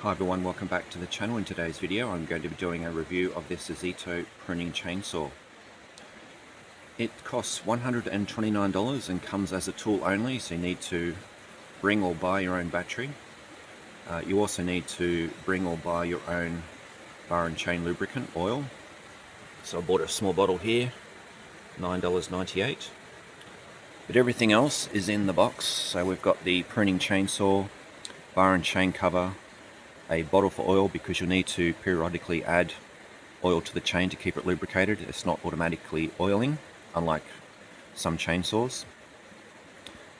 Hi everyone, welcome back to the channel. In today's video I'm going to be doing a review of this Ozito Pruning Chainsaw. It costs $129 and comes as a tool only, so you need to bring or buy your own battery. You also need to bring or buy your own bar and chain lubricant oil. So I bought a small bottle here, $9.98. But everything else is in the box. So we've got the pruning chainsaw, bar and chain cover, a bottle for oil because you'll need to periodically add oil to the chain to keep it lubricated. It's not automatically oiling, unlike some chainsaws.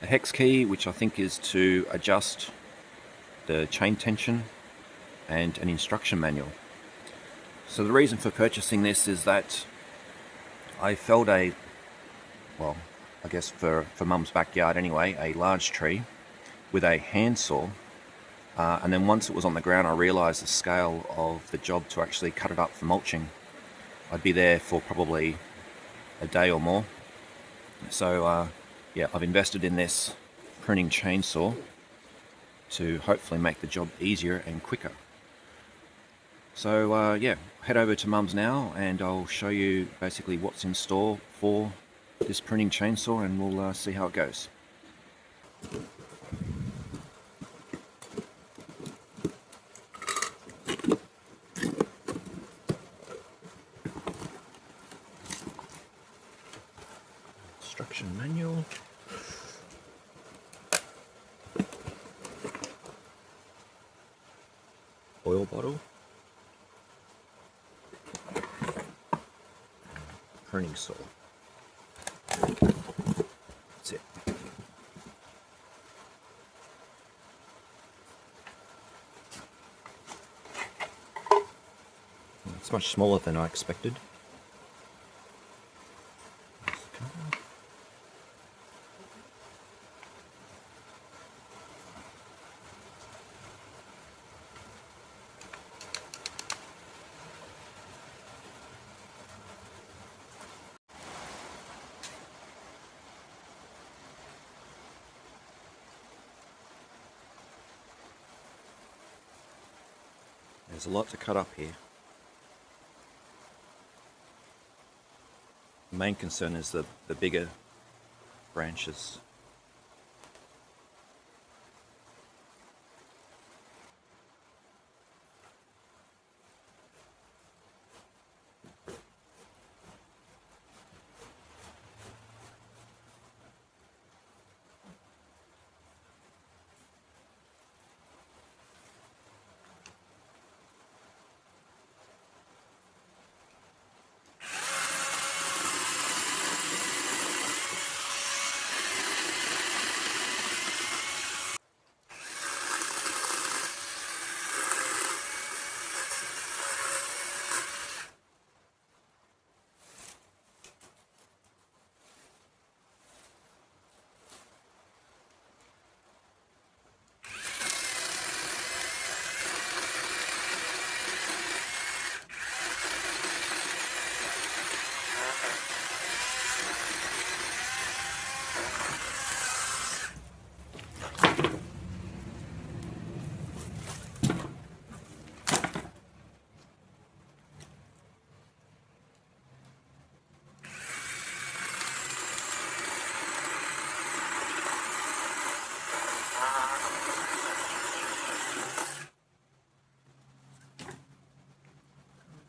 A hex key, which I think is to adjust the chain tension, and an instruction manual. So the reason for purchasing this is that I felled I guess for Mum's backyard anyway, a large tree with a handsaw. And then once it was on the ground, I realized the scale of the job to actually cut it up for mulching. I'd be there for probably a day or more. So yeah, I've invested in this pruning chainsaw to hopefully make the job easier and quicker. So yeah, head over to Mum's now and I'll show you basically what's in store for this pruning chainsaw, and we'll see how it goes. Instruction manual. Oil bottle. Pruning saw. That's it. It's much smaller than I expected. There's a lot to cut up here. The main concern is the bigger branches.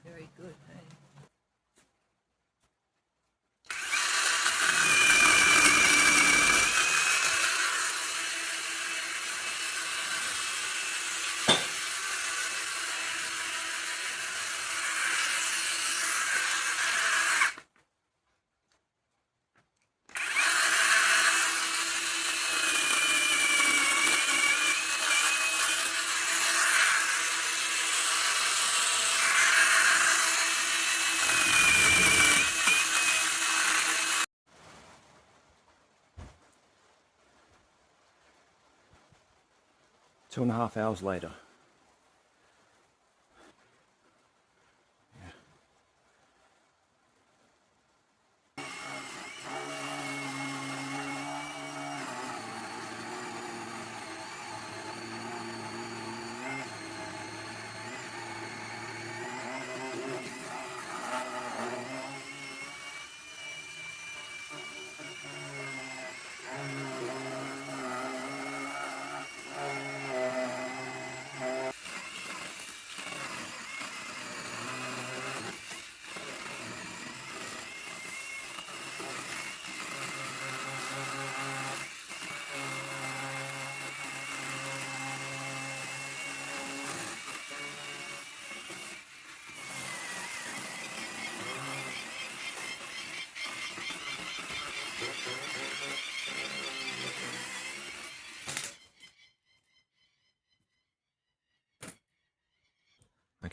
Very good, hey? Two and a half hours later.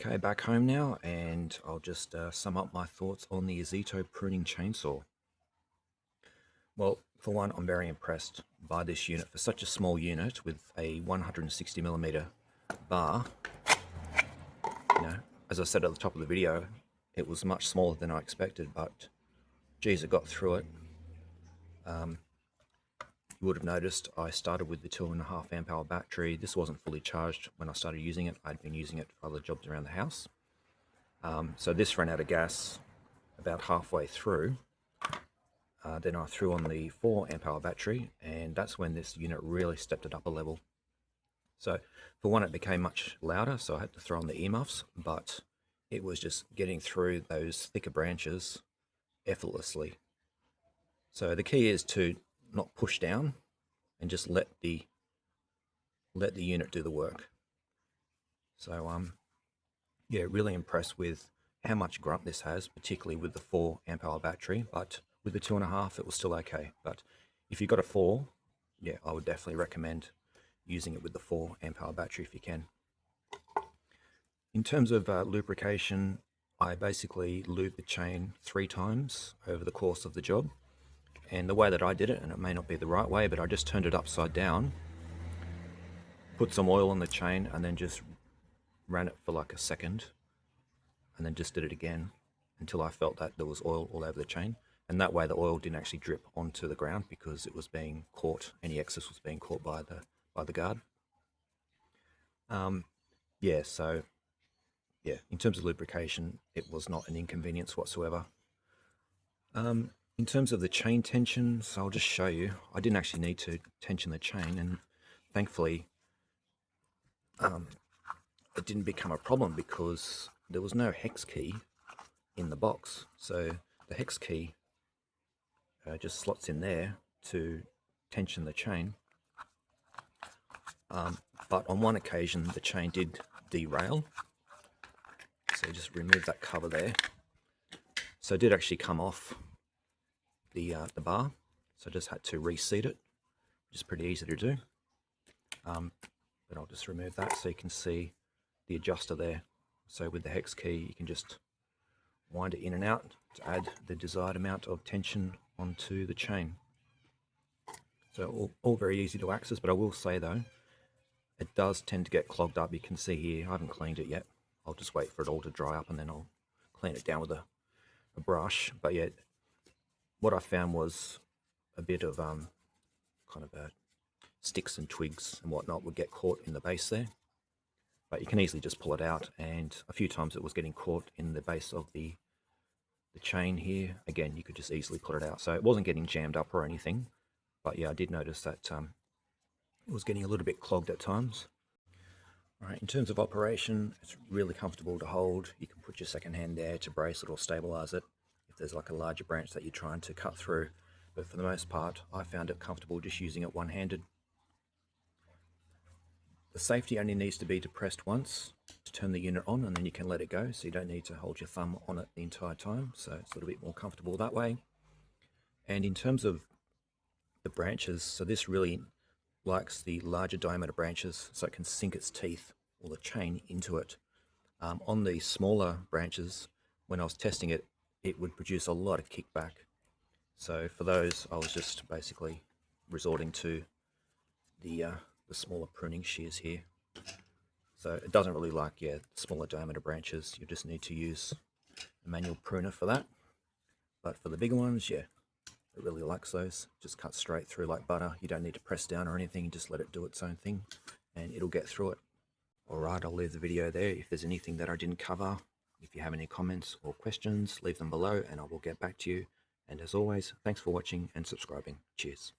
Okay, back home now, and I'll just sum up my thoughts on the Ozito Pruning Chainsaw. Well, for one, I'm very impressed by this unit. For such a small unit with a 160mm bar, you know, as I said at the top of the video, it was much smaller than I expected, but geez, it got through it. You would have noticed I started with the 2.5 amp hour battery. This wasn't fully charged when I started using it. I'd been using it for other jobs around the house. So this ran out of gas about halfway through. Then I threw on the 4 amp hour battery, and that's when this unit really stepped it up a level. So for one, it became much louder, so I had to throw on the earmuffs, but it was just getting through those thicker branches effortlessly. So the key is to not push down and just let the unit do the work. So yeah, really impressed with how much grunt this has, particularly with the 4 amp hour battery, but with the 2.5 it was still okay. But if you've got a 4, yeah, I would definitely recommend using it with the 4 amp hour battery if you can. In terms of lubrication, I basically lubed the chain 3 times over the course of the job. And the way that I did it, and it may not be the right way, but I just turned it upside down, put some oil on the chain, and then just ran it for like a second, and then just did it again until I felt that there was oil all over the chain. And that way the oil didn't actually drip onto the ground because it was being caught, any excess was being caught by the guard. Yeah, so yeah, in terms of lubrication, it was not an inconvenience whatsoever. In terms of the chain tensions, I'll just show you. I didn't actually need to tension the chain, and thankfully it didn't become a problem because there was no hex key in the box. So the hex key just slots in there to tension the chain. But on one occasion the chain did derail, so just remove that cover there. So it did actually come off the bar, so I just had to reseat it, which is pretty easy to do. But I'll just remove that so you can see the adjuster there. So with the hex key you can just wind it in and out to add the desired amount of tension onto the chain. So all very easy to access, but I will say though, it does tend to get clogged up. You can see here, I haven't cleaned it yet. I'll just wait for it all to dry up and then I'll clean it down with a brush. But yeah, what I found was a bit of kind of sticks and twigs and whatnot would get caught in the base there. But you can easily just pull it out, and a few times it was getting caught in the base of the chain here. Again, you could just easily pull it out. So it wasn't getting jammed up or anything. But yeah, I did notice that it was getting a little bit clogged at times. All right, in terms of operation, it's really comfortable to hold. You can put your second hand there to brace it or stabilize it if there's like a larger branch that you're trying to cut through. But for the most part, I found it comfortable just using it one-handed. The safety only needs to be depressed once to turn the unit on, and then you can let it go, so you don't need to hold your thumb on it the entire time. So it's a little bit more comfortable that way. And in terms of the branches, so this really likes the larger diameter branches so it can sink its teeth or the chain into it. On the smaller branches, when I was testing it, it would produce a lot of kickback. So for those, I was just basically resorting to the smaller pruning shears here. So it doesn't really like, yeah, smaller diameter branches. You just need to use a manual pruner for that. But for the bigger ones, yeah, it really likes those. Just cut straight through like butter. You don't need to press down or anything. Just let it do its own thing and it'll get through it. Alright, I'll leave the video there. If there's anything that I didn't cover, if you have any comments or questions, leave them below and I will get back to you. And as always, thanks for watching and subscribing. Cheers.